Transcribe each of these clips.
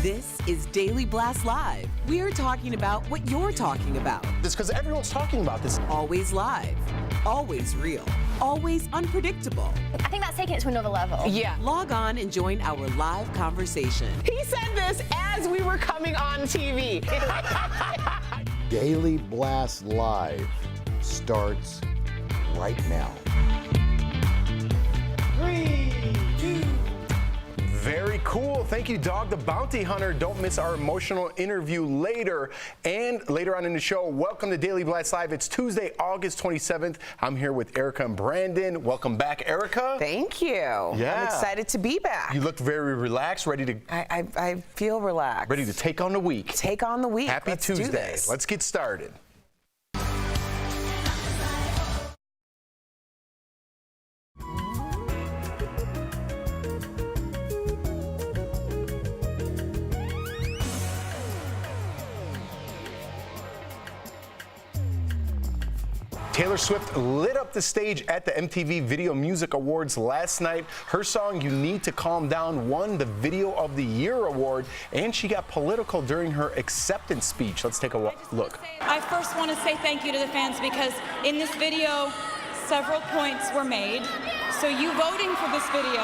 This is Daily Blast Live. We're talking about what you're talking about. It's because everyone's talking about this. Always live, always real, always unpredictable. I think that's taking it to another level. Yeah. Log on and join our live conversation. He said this as we were coming on TV. Daily Blast Live starts right now. 3, 2. Very cool. Thank you, Dog the Bounty Hunter. Don't miss our emotional interview later. And later on in the show, welcome to Daily Blast Live. It's Tuesday, August 27th. I'm here with Erica and Brandon. Welcome back, Erica. Thank you. Yeah. I'm excited to be back. You looked very relaxed, ready to... I feel relaxed. Ready to take on the week. Take on the week. Happy Let's Tuesday. do this. Let's get started. Taylor Swift lit up the stage at the MTV Video Music Awards last night. Her song, You Need to Calm Down, won the Video of the Year award, and she got political during her acceptance speech. Let's take a look. I first want to say thank you to the fans because in this video, several points were made. So you voting for this video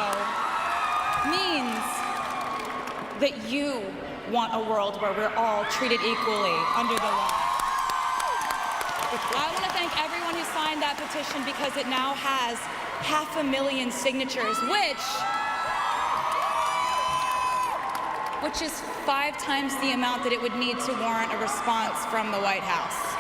means that you want a world where we're all treated equally under the law. I want to thank everyone who signed that petition because it now has 500,000 signatures, which is 5 times the amount that it would need to warrant a response from the White House.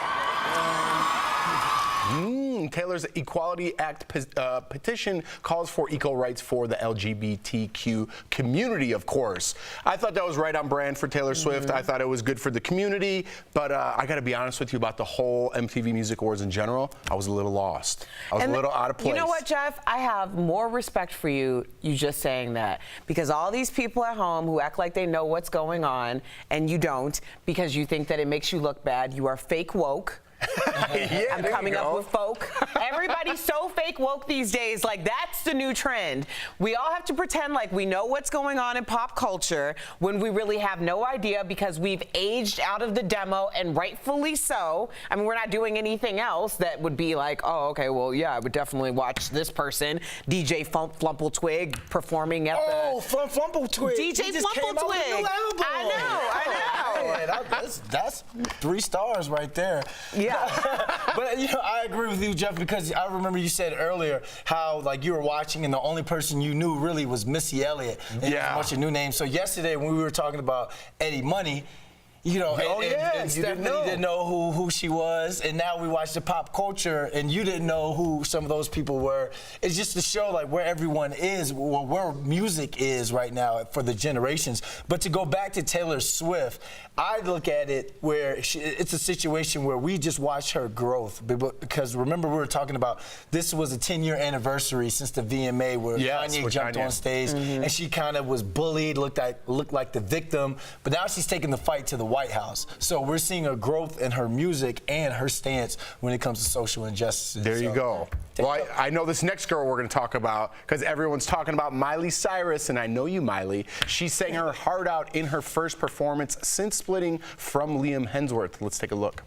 Taylor's Equality Act petition calls for equal rights for the LGBTQ community, of course. I thought that was right on brand for Taylor Swift. I thought it was good for the community, but I got to be honest with you about the whole MTV Music Awards in general. I was a little lost. I was a little out of place. You know what, Jeff? I have more respect for you just saying that, because all these people at home who act like they know what's going on and you don't because you think that it makes you look bad, you are fake woke. Yeah, I'm coming up with folk. Everybody's so fake woke these days. Like, that's the new trend. We all have to pretend like we know what's going on in pop culture when we really have no idea because we've aged out of the demo, and rightfully so. I mean, we're not doing anything else that would be like, oh, okay, well, yeah, I would definitely watch this person, DJ Flumple-Twig, performing at the... Oh, Flumple-Twig. DJ Flumple-Twig. I I know. That's 3 stars right there. Yeah. But I agree with you, Jeff, because I remember you said earlier how like you were watching and the only person you knew really was Missy Elliott. And there's a bunch of new names. So yesterday when we were talking about Eddie Money, and Stephanie didn't know who she was, and now we watch the pop culture, and you didn't know who some of those people were. It's just to show like where everyone is, where music is right now for the generations. But to go back to Taylor Swift, I look at it where it's a situation where we just watch her growth. Because remember, we were talking about this was a 10-year anniversary since the VMA where Kanye jumped on stage, and she kind of was bullied, looked like the victim. But now she's taking the fight to the White House. So we're seeing a growth in her music and her stance when it comes to social injustices. There you go. Well, I know this next girl we're going to talk about because everyone's talking about Miley Cyrus, and I know you, Miley. She sang her heart out in her first performance since splitting from Liam Hemsworth. Let's take a look.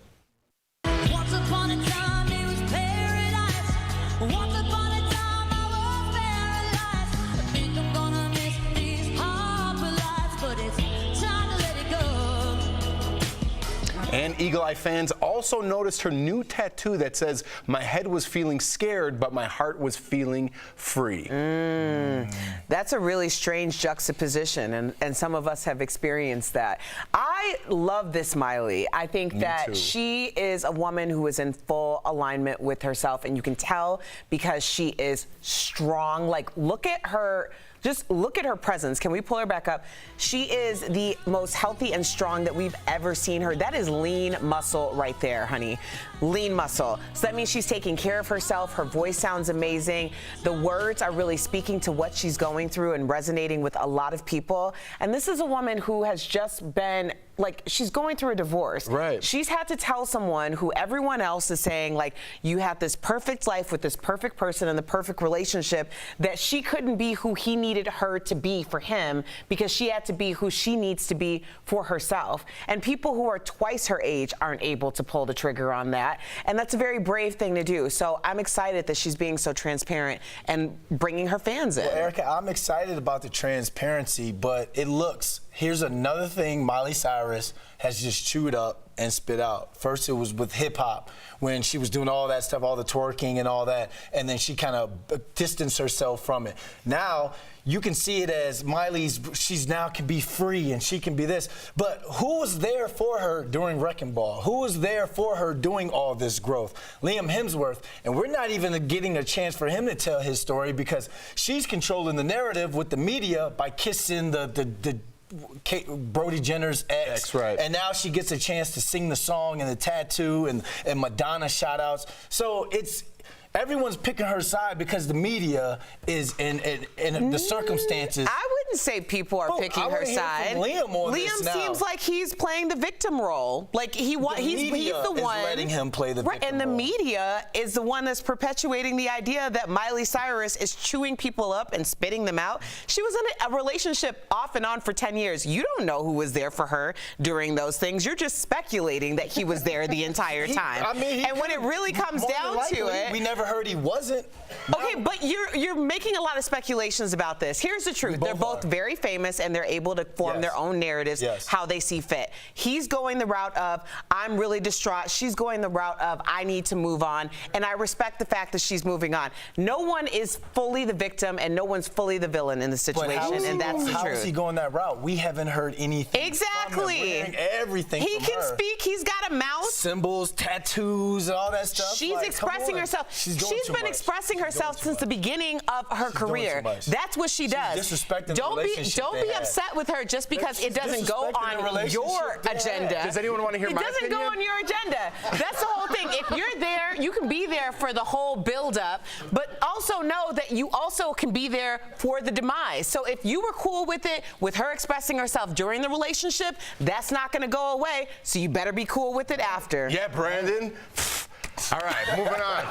Once upon a time it was paradise. Once upon a time I was paralyzed. I think I'm gonna miss these harbor lights, but it's time to let it go. And Eagle Eye fans also noticed her new tattoo that says, "My head was feeling scared, but my heart was feeling free." That's a really strange juxtaposition, and some of us have experienced that. I love this Miley. I think that she is a woman who is in full alignment with herself, and you can tell because she is strong. Like, look at her. Just look at her presence. Can we pull her back up? She is the most healthy and strong that we've ever seen her. That is lean muscle right there, honey. Lean muscle. So that means she's taking care of herself. Her voice sounds amazing. The words are really speaking to what she's going through and resonating with a lot of people. And this is a woman who has just been, like, she's going through a divorce. Right. She's had to tell someone who everyone else is saying, like, you have this perfect life with this perfect person and the perfect relationship, that she couldn't be who he needed her to be for him because she had to be who she needs to be for herself. And people who are twice her age aren't able to pull the trigger on that. And that's a very brave thing to do. So I'm excited that she's being so transparent and bringing her fans in. Well, Erica, I'm excited about the transparency, but here's another thing Miley Cyrus has just chewed up and spit out. First, it was with hip hop when she was doing all that stuff, all the twerking and all that, and then she kind of distanced herself from it. Now, you can see it as she's now can be free and she can be this. But who was there for her during Wrecking Ball? Who was there for her doing all this growth? Liam Hemsworth. And we're not even getting a chance for him to tell his story because she's controlling the narrative with the media by kissing the Brody Jenner's ex. Right. And now she gets a chance to sing the song and the tattoo and Madonna shout outs. So everyone's picking her side because the media is in the circumstances. I wouldn't say people are picking her side. Liam seems like he's playing the victim role. Like he's the one is letting him play the victim and the role. media is the one that's perpetuating the idea that Miley Cyrus is chewing people up and spitting them out. She was in a relationship off and on for 10 years. You don't know who was there for her during those things. You're just speculating that he was there the entire time. And when it really comes down to it, we never heard he wasn't. Okay, but you're making a lot of speculations about this. Here's the truth. They're both very famous and they're able to form their own narratives how they see fit. He's going the route of, I'm really distraught. She's going the route of, I need to move on. And I respect the fact that she's moving on. No one is fully the victim and no one's fully the villain in the situation, and that's the truth. How is he going that route? We haven't heard anything. Exactly. From him. We're hearing everything He from can her. speak. He's got a mouth. Symbols, tattoos, and all that stuff. She's expressing herself. She's been expressing herself since the beginning of her career. That's what she does. Disrespecting don't the be relationship upset with her just because it doesn't go on your agenda. Does anyone want to hear my opinion? It doesn't go on your agenda. That's the whole thing. If you're there, you can be there for the whole build-up, but also know that you also can be there for the demise. So if you were cool with it, with her expressing herself during the relationship, that's not going to go away. So you better be cool with it after. Yeah, Brandon. All right, moving on.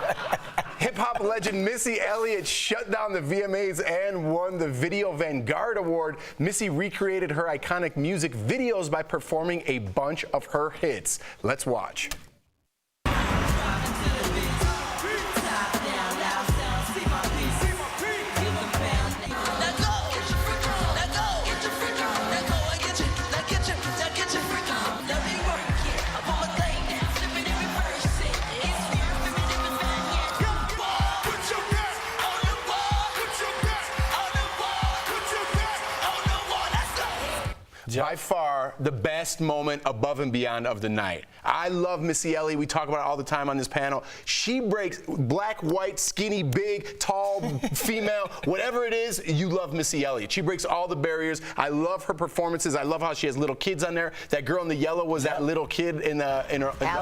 Hip-hop legend Missy Elliott shut down the VMAs and won the Video Vanguard Award. Missy recreated her iconic music videos by performing a bunch of her hits. Let's watch. by far the best moment above and beyond of the night. I love Missy Elliott. We talk about it all the time on this panel. She breaks black, white, skinny, big, tall, female, whatever it is, you love Missy Elliott. She breaks all the barriers. I love her performances. I love how she has little kids on there. That girl in the yellow was that little kid in the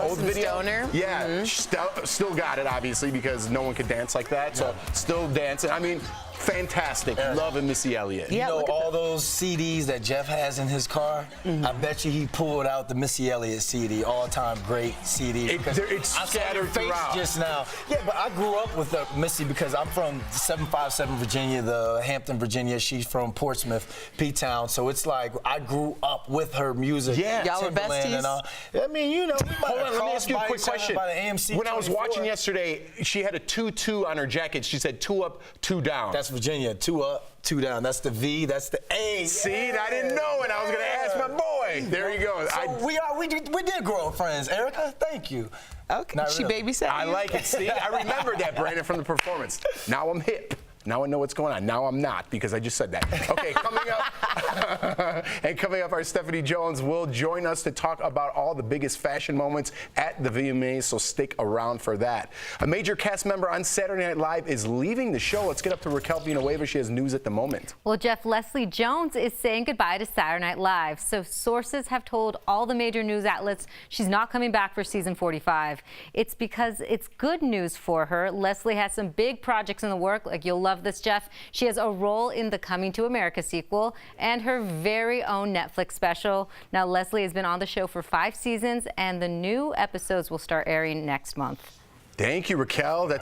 old video. Stoner. Yeah, she still got it, obviously, because no one could dance like that. So still dancing. I mean, fantastic. Loving Missy Elliott. You know all those CDs that Jeff has in his car? I bet you he pulled out the Missy Elliott CD, all-time great CD. It's scattered throughout. Just now. Yeah, but I grew up with Missy because I'm from 757 Virginia, the Hampton, Virginia. She's from Portsmouth, P-Town. So it's like I grew up with her music. Yeah. Y'all were Timberland besties? and all. I mean, you know, we might Hold on, have let me ask you a crossed quick bikes question. by the AMC When I was 24. watching yesterday, she had a 2-2 on her jacket. She said 2 up, 2 down. That's Virginia. 2 up, 2 down. That's the V. That's the A. See, I didn't know it. I was gonna ask my boy. There you go. So we did grow up friends, Erica. Thank you. Okay. Not She really. babysat I you? like it. See, I remember that, Brandon, from the performance. Now I'm hip. Now I know what's going on. Now I'm not, because I just said that. Okay, coming up, and coming up, our Stephanie Jones will join us to talk about all the biggest fashion moments at the VMAs, so stick around for that. A major cast member on Saturday Night Live is leaving the show. Let's get up to Raquel Villanueva. She has news at the moment. Well, Jeff, Leslie Jones is saying goodbye to Saturday Night Live. So sources have told all the major news outlets she's not coming back for season 45. It's because it's good news for her. Leslie has some big projects in the work, like you'll love this, Jeff. She has a role in the Coming to America sequel and her very own Netflix special. Now, Leslie has been on the show for 5 seasons, and the new episodes will start airing next month. Thank you, Raquel. That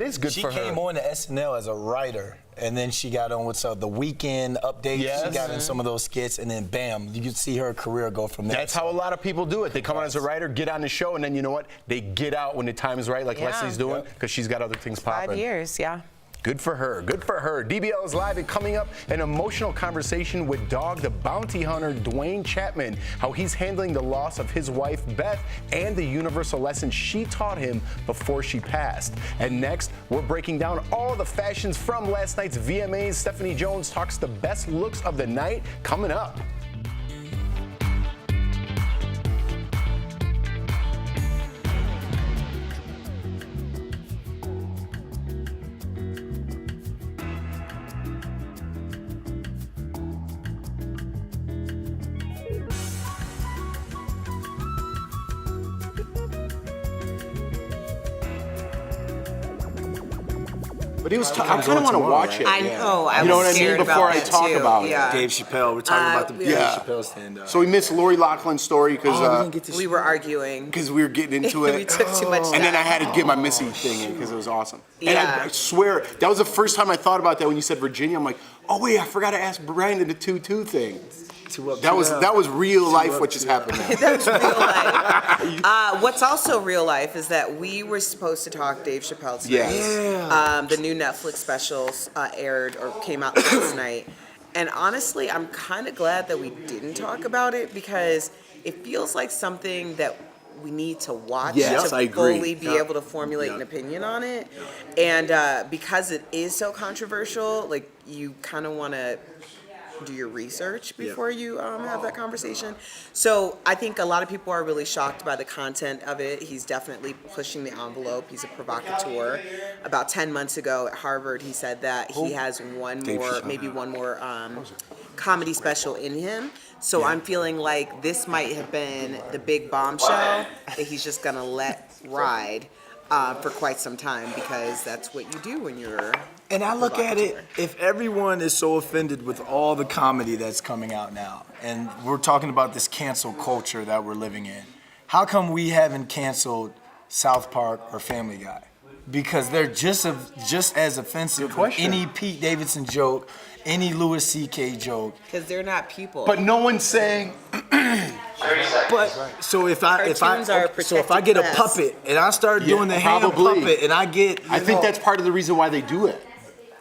is good for her. She came on to SNL as a writer, and then she got on with the Weekend updates. Yes. She got in some of those skits, and then bam, you can see her career go from there. That's how a lot of people do it. They come on as a writer, get on the show, and then you know what? They get out when the time is right, like Yeah. Leslie's doing, because she's got other things popping. 5 years, yeah. Good for her. Good for her. DBL is live and coming up, an emotional conversation with Dog the Bounty Hunter, Duane Chapman, how he's handling the loss of his wife, Beth, and the universal lesson she taught him before she passed. And next, we're breaking down all the fashions from last night's VMAs. Stephanie Jones talks the best looks of the night, coming up. But it was I kind of want to watch it. I know. I You know was what I mean? scared Before about I that talk too. about it. Yeah. Dave Chappelle. We're talking about the Dave yeah. Chappelle stand-up. So we missed Lori Loughlin's story We were arguing. because we were getting into it. We took too much And then I time. had to get my Missy thing in because it was awesome. And Yeah. I swear, that was the first time I thought about that when you said Virginia. I'm like, oh wait, I forgot to ask Brandon the 2-2 thing. That was real life what just happened now. That's real life. What's also real life is that we were supposed to talk Dave Chappelle tonight. Yes. The new Netflix specials aired or came out last night. And honestly, I'm kind of glad that we didn't talk about it because it feels like something that we need to watch Yes, to I agree. fully be able to formulate an opinion on it. And because it is so controversial, like you kind of want to do your research before you have that conversation. So I think a lot of people are really shocked by the content of it. He's definitely pushing the envelope. He's a provocateur. About 10 months ago at Harvard, he said that he has one more comedy special in him. So I'm feeling like this might have been the big bombshell that he's just gonna let ride for quite some time because that's what you do when you're And I look at it, if everyone is so offended with all the comedy that's coming out now, and we're talking about this cancel culture that we're living in, how come we haven't canceled South Park or Family Guy? Because they're just as offensive as any Pete Davidson joke, any Louis C.K. joke. because they're not people. But no one's saying. But so if I Cartoons are a so if I get a protected class. puppet and I start doing the hand probably. puppet and I get I think that's part of the reason why they do it.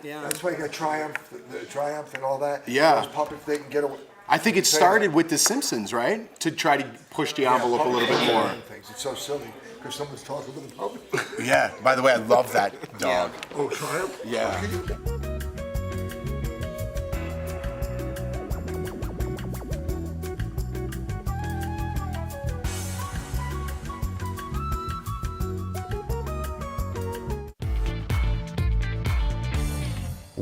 That's why you got Triumph and all that. Yeah. Those puppets, they can get away. I think it started with The Simpsons, right? To try to push the envelope a little bit more. Things. It's so silly because someone's talking with a puppet. Yeah, by the way, I love that dog. Oh, Triumph? Yeah.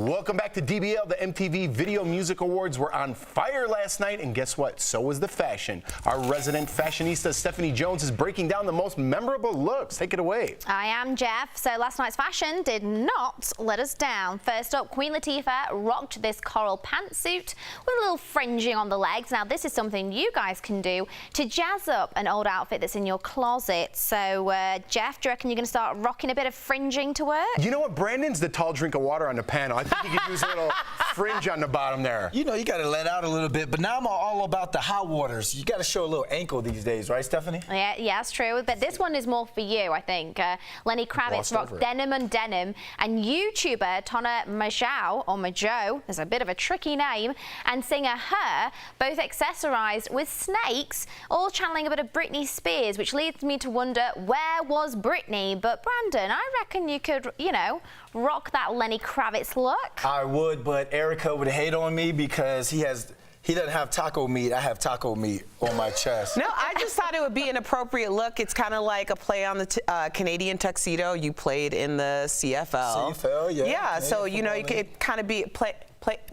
Welcome back to DBL. The MTV Video Music Awards were on fire last night, and guess what? So was the fashion. Our resident fashionista, Stephanie Jones, is breaking down the most memorable looks. Take it away. I am Jeff. So last night's fashion did not let us down. First up, Queen Latifah rocked this coral pantsuit with a little fringing on the legs. Now, this is something you guys can do to jazz up an old outfit that's in your closet. So, Jeff, do you reckon you're going to start rocking a bit of fringing to work? You know what? Brandon's the tall drink of water on the panel. I think he could use a little fringe on the bottom there. You know, you got to let out a little bit, but now I'm all about the hot waters. You got to show a little ankle these days, right, Stephanie? Yeah, that's true. But this one is more for you, I think. Lenny Kravitz rocked denim and denim, and YouTuber Tana Majau, there's a bit of a tricky name, and singer Her, both accessorized with snakes, all channeling a bit of Britney Spears, which leads me to wonder, where was Britney? But Brandon, I reckon you could, you know, rock that Lenny Kravitz look. I would, but Erica would hate on me because he doesn't have taco meat. I have taco meat on my chest. No, I just thought it would be an appropriate look. It's kind of like a play on the Canadian tuxedo you played in the CFL. CFL, yeah. Yeah, so you know, you could kind of be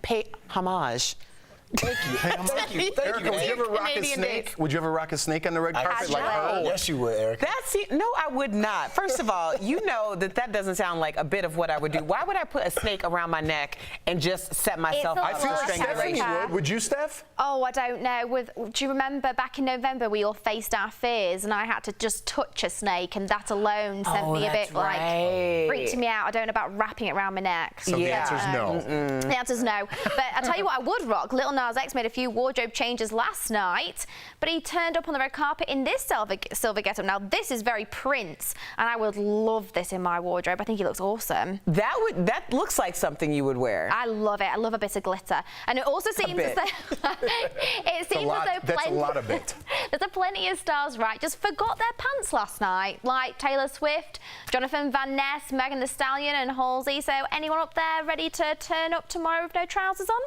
pay homage. Thank you. Thank you. Erica, would you ever rock a snake? Would you ever rock a snake on the red carpet like her? Yes, you would, Erica. No, I would not. First of all, you know that doesn't sound like a bit of what I would do. Why would I put a snake around my neck and just set myself up I feel like Stephanie would. Would you, Steph? Oh, I don't know. Do you remember back in November we all faced our fears, and I had to just touch a snake, and that alone sent me a bit freaked me out. I don't know about wrapping it around my neck. So the answer is no. The answer is no. But I tell you what, I would rock. Lil Nas X made a few wardrobe changes last night, but he turned up on the red carpet in this silver getup. Now, this is very Prince, and I would love this in my wardrobe. I think he looks awesome. That looks like something you would wear. I love it. I love a bit of glitter, and it also seems as though there's a lot of bit. There's plenty of stars, right, just forgot their pants last night, like Taylor Swift, Jonathan Van Ness, Megan Thee Stallion, and Halsey. So, anyone up there ready to turn up tomorrow with no trousers on?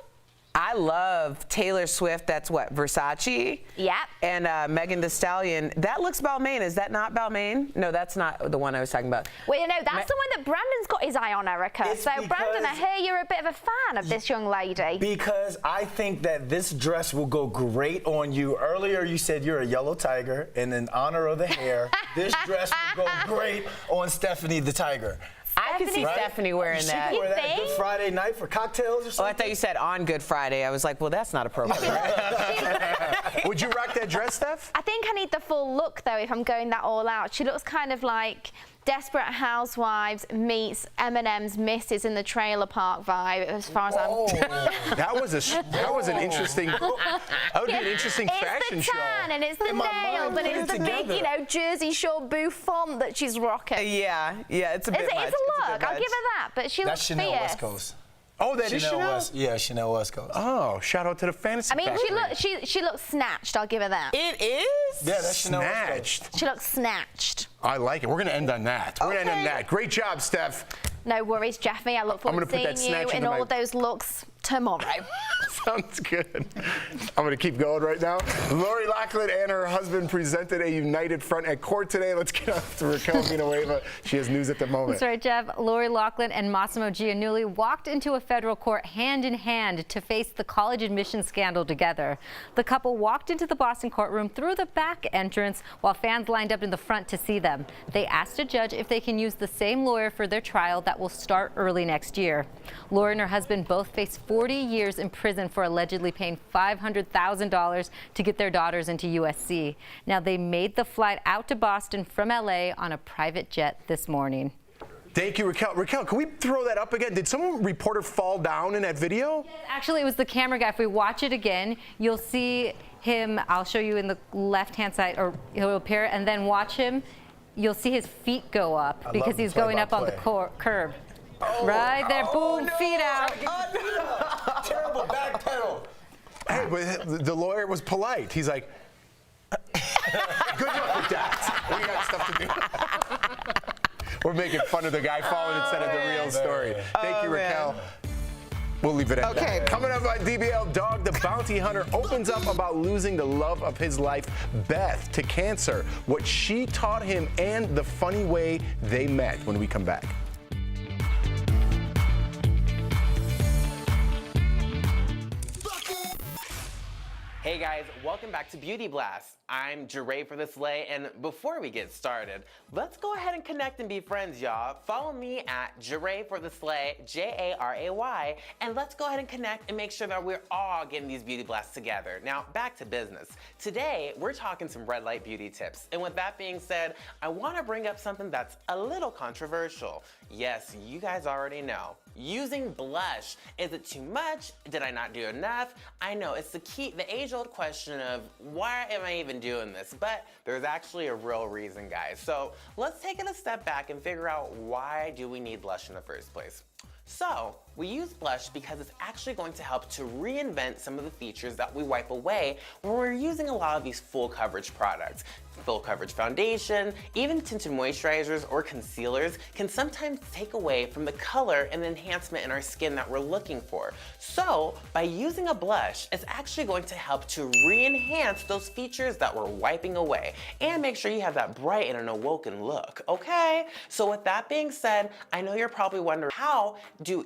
I love Taylor Swift. That's what, Versace? Yeah. And Megan Thee Stallion. That looks Balmain. Is that not Balmain? No, that's not the one I was talking about. Well, you know, that's the one that Brandon's got his eye on, Erica. So, Brandon, I hear you're a bit of a fan of this young lady. Because I think that this dress will go great on you. Earlier, you said you're a yellow tiger, and in honor of the hair, this dress will go great on Stephanie the Tiger. I could see Stephanie wearing that. She could wear that Good Friday night for cocktails or something. Oh, I thought you said on Good Friday. I was like, well, that's not appropriate. Would you rock that dress, Steph? I think I need the full look, though, if I'm going that all out. She looks kind of like Desperate Housewives meets Eminem's Misses in the Trailer Park vibe, as far as I'm... That was an interesting... That would be an interesting fashion show. It's the tan, and it's the nails, and it's the big, you know, Jersey Shore bouffant that she's rocking. Yeah, it's a bit much. It's a look. I'll give her that, but she looks fierce. That's Chanel West Coast. Oh, that is Chanel? Yeah, Chanel West Coast. Oh, shout out to the fantasy factory. she looks snatched. I'll give her that. It is? Yeah, that's Chanel West Snatched. Coast. She looks snatched. I like it. We're going to end on that. We're going to end on that. Great job, Steph. No worries, Jeffy. I look forward to seeing you in all of those looks tomorrow. Sounds good. I'm going to keep going right now. Lori Loughlin and her husband presented a united front at court today. Let's get off to Raquel Villanueva. She has news at the moment. That's right, Jeff. Lori Loughlin and Massimo Giannulli walked into a federal court hand in hand to face the college admissions scandal together. The couple walked into the Boston courtroom through the back entrance while fans lined up in the front to see them. They asked a judge if they can use the same lawyer for their trial that will start early next year. Lori and her husband both face 40 years in prison for allegedly paying $500,000 to get their daughters into USC. Now, they made the flight out to Boston from LA on a private jet this morning. Thank you, Raquel. Raquel, can we throw that up again? Did some reporter fall down in that video? Actually, it was the camera guy. If we watch it again, you'll see him. I'll show you in the left-hand side, or he'll appear, and then watch him. You'll see his feet go up because he's going up on the curb. Oh, right there, boom, no. feet out. Terrible back pedal. Hey, but the lawyer was polite. He's like, good luck with that. We got stuff to do. We're making fun of the guy falling instead of the real story. Thank you, Raquel. We'll leave it at that. Coming up on DBL, Dog the Bounty Hunter opens up about losing the love of his life, Beth, to cancer, what she taught him, and the funny way they met when we come back. Hey guys, welcome back to Beauty Blast. I'm Jeray for the Slay, and before we get started, let's go ahead and connect and be friends, y'all. Follow me at Jeray for the Slay, J-A-R-A-Y, and let's go ahead and connect and make sure that we're all getting these beauty blasts together. Now, back to business. Today, we're talking some red light beauty tips, and with that being said, I want to bring up something that's a little controversial. Yes, you guys already know. Using blush. Is it too much? Did I not do enough? I know, it's the age-old question of why am I even doing this? But there's actually a real reason, guys. So let's take it a step back and figure out why do we need blush in the first place. So, we use blush because it's actually going to help to reinvent some of the features that we wipe away when we're using a lot of these full coverage products. Full coverage foundation, even tinted moisturizers or concealers can sometimes take away from the color and enhancement in our skin that we're looking for. So, by using a blush, it's actually going to help to re-enhance those features that we're wiping away and make sure you have that bright and an awoken look, okay? So with that being said, I know you're probably wondering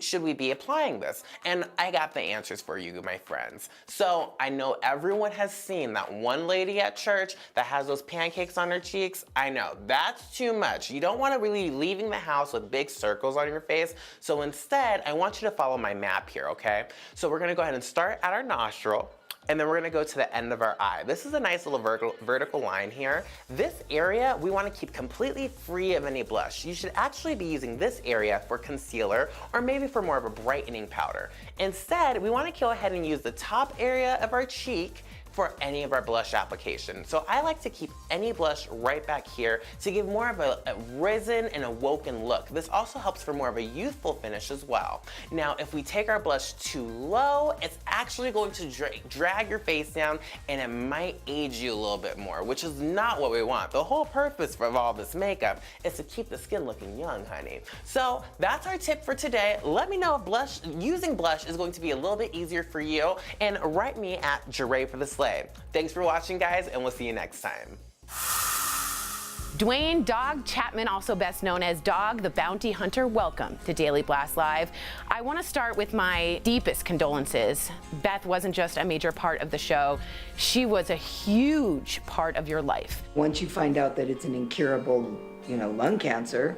should we be applying this? And I got the answers for you, my friends. So I know everyone has seen that one lady at church that has those pancakes on her cheeks. I know, that's too much. You don't want to really be leaving the house with big circles on your face. So instead, I want you to follow my map here, okay? So we're gonna go ahead and start at our nostril, and then we're gonna go to the end of our eye. This is a nice little vertical line here. This area, we wanna keep completely free of any blush. You should actually be using this area for concealer or maybe for more of a brightening powder. Instead, we wanna go ahead and use the top area of our cheek for any of our blush application. So I like to keep any blush right back here to give more of a risen and awoken look. This also helps for more of a youthful finish as well. Now, if we take our blush too low, it's actually going to drag your face down and it might age you a little bit more, which is not what we want. The whole purpose of all this makeup is to keep the skin looking young, honey. So that's our tip for today. Let me know if using blush is going to be a little bit easier for you, and write me at Jeray for the Slay. Thanks for watching, guys, and we'll see you next time. Duane Dog Chapman, also best known as Dog the Bounty Hunter, welcome to Daily Blast Live. I want to start with my deepest condolences. Beth wasn't just a major part of the show, she was a huge part of your life. Once you find out that it's an incurable, lung cancer,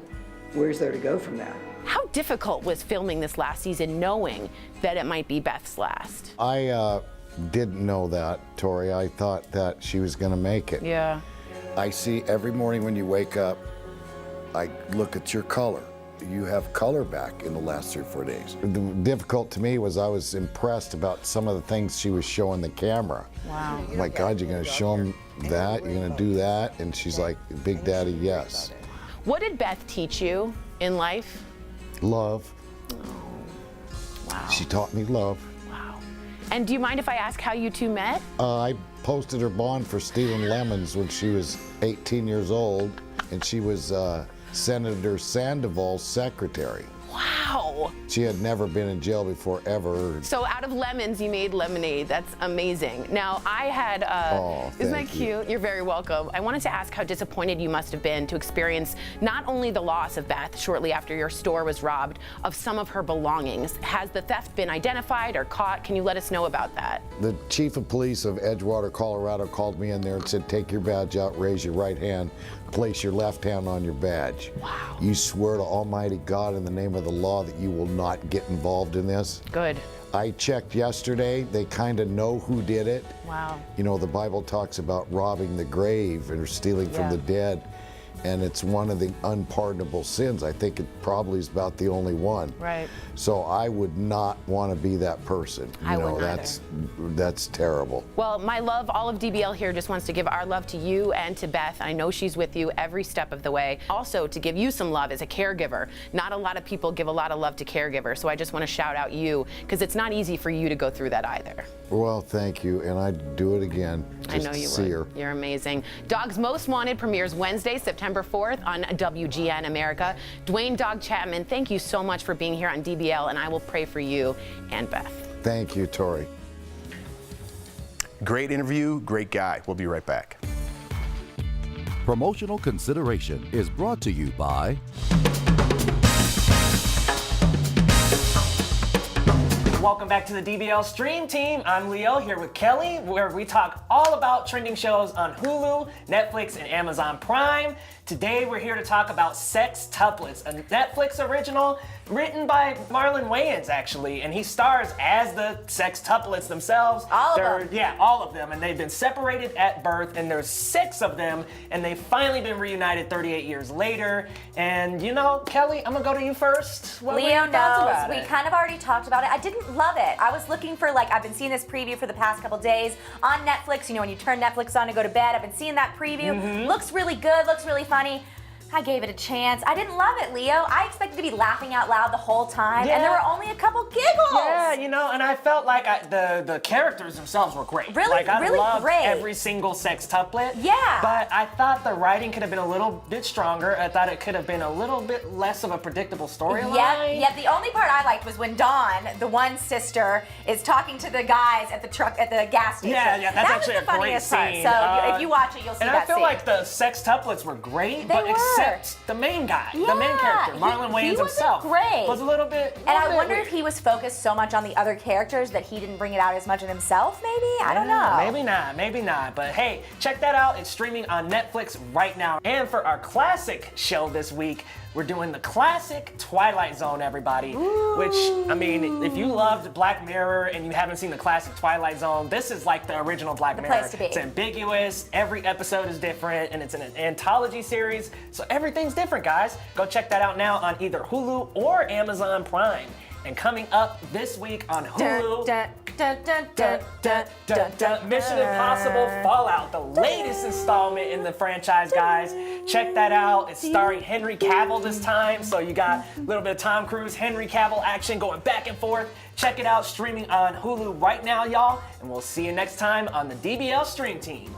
where's there to go from that? How difficult was filming this last season knowing that it might be Beth's last? I didn't know that, Tori. I thought that she was going to make it. Yeah. I see every morning when you wake up, I look at your color. You have color back in the last 3 or 4 days. The difficult to me was I was impressed about some of the things she was showing the camera. Wow. I'm like, God, you're going to show them that? You're going to do that? And she's like, Big Daddy, yes. What did Beth teach you in life? Love. Oh. Wow. She taught me love. And do you mind if I ask how you two met? I posted her bond for stealing lemons when she was 18 years old, and she was Senator Sandoval's secretary. Wow. She had never been in jail before, ever. So out of lemons, you made lemonade. That's amazing. Now, I had, isn't that cute? You're very welcome. I wanted to ask how disappointed you must have been to experience not only the loss of Beth shortly after your store was robbed of some of her belongings. Has the theft been identified or caught? Can you let us know about that? The chief of police of Edgewater, Colorado called me in there and said, take your badge out, raise your right hand, place your left hand on your badge. Wow. You swear to Almighty God in the name of the law that you will not get involved in this? Good. I checked yesterday. They kind of know who did it. Wow. The Bible talks about robbing the grave or stealing from the dead. And it's one of the unpardonable sins. I think it probably is about the only one. Right. So I would not want to be that person. I wouldn't That's terrible. Well, my love, all of DBL here just wants to give our love to you and to Beth. I know she's with you every step of the way. Also, to give you some love as a caregiver. Not a lot of people give a lot of love to caregivers, so I just want to shout out you, because it's not easy for you to go through that either. Well, thank you, and I'd do it again. I know you would. You're amazing. Dogs Most Wanted premieres Wednesday, September 4th on WGN America. Duane Dog Chapman, thank you so much for being here on DBL, and I will pray for you and Beth. Thank you, Tori. Great interview, great guy. We'll be right back. Promotional consideration is brought to you by Welcome back to the DBL Stream Team. I'm Leo here with Kelly, where we talk all about trending shows on Hulu, Netflix, and Amazon Prime. Today we're here to talk about Sextuplets, a Netflix original written by Marlon Wayans, actually, and he stars as the sextuplets themselves. All of them. Yeah, all of them, and they've been separated at birth, and there's 6 of them, and they've finally been reunited 38 years later. And you know, Kelly, I'm gonna go to you first. What were Leo your thoughts knows. about We it? kind of already talked about it. I didn't love it. I was looking for, like, I've been seeing this preview for the past couple days on Netflix. You know, when you turn Netflix on to go to bed, I've been seeing that preview. Looks really good, looks really funny. I gave it a chance. I didn't love it, Leo. I expected to be laughing out loud the whole time, and there were only a couple giggles. Yeah, you know, and I felt like the characters themselves were great. Really, like, I really loved great. every single sextuplet. Yeah. But I thought the writing could have been a little bit stronger. I thought it could have been a little bit less of a predictable storyline. Yep. The only part I liked was when Dawn, the one sister, is talking to the guys at the gas station. Yeah, that's actually was the a great funniest part. scene. So if you watch it, you'll see and that I feel scene. like the sextuplets were great, They but were. except the main guy, the main character, Marlon Wayans he wasn't himself, great. was a little bit. And I wonder if he was focused so much on the other characters that he didn't bring it out as much in himself, maybe? I don't know. Maybe not. But hey, check that out. It's streaming on Netflix right now. And for our classic show this week, we're doing the classic Twilight Zone, everybody. Which, I mean, if you loved Black Mirror and you haven't seen the classic Twilight Zone, this is like the original Black Mirror. place to be. It's ambiguous, every episode is different, and it's an anthology series, so everything's different, guys. Go check that out now on either Hulu or Amazon Prime. And coming up this week on Hulu, Mission Impossible Fallout, the latest installment in the franchise, guys. Check that out. It's starring Henry Cavill this time, so you got a little bit of Tom Cruise, Henry Cavill action going back and forth. Check it out, streaming on Hulu right now, y'all. And we'll see you next time on the DBL Stream Team.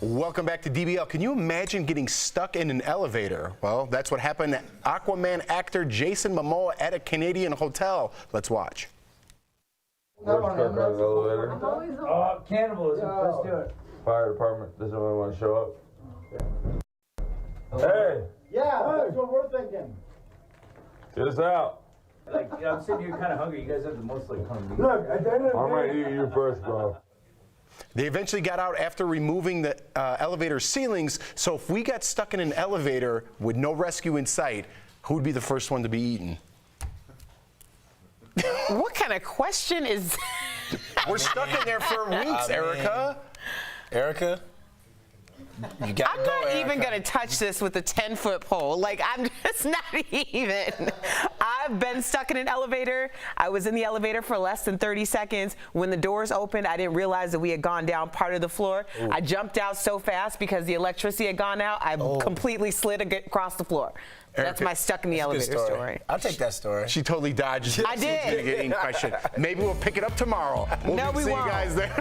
Welcome back to DBL. Can you imagine getting stuck in an elevator? Well, that's what happened to Aquaman actor Jason Momoa at a Canadian hotel. Let's watch. Oh, cannibalism. Let's do it. Fire department doesn't really want to show up. Hey! Yeah, that's what we're thinking. Get us out. Like, I'm sitting here kind of hungry. You guys have the most like hungry. Look, I'm gonna eat you first, bro. They eventually got out after removing the elevator ceilings. So if we got stuck in an elevator with no rescue in sight, who would be the first one to be eaten? What kind of question is that? We're stuck in there for weeks, Erica. Erica? You gotta I'm go, not Erica. even gonna touch this with a 10-foot pole. Like, I'm just not even. I've been stuck in an elevator. I was in the elevator for less than 30 seconds. When the doors opened, I didn't realize that we had gone down part of the floor. Ooh. I jumped out so fast because the electricity had gone out. I completely slid across the floor. That's my stuck in the elevator story. I'll take that story. She totally dodged it. I did. She's gonna get eaten by shit. Maybe we'll pick it up tomorrow. No, we see won't. you guys there.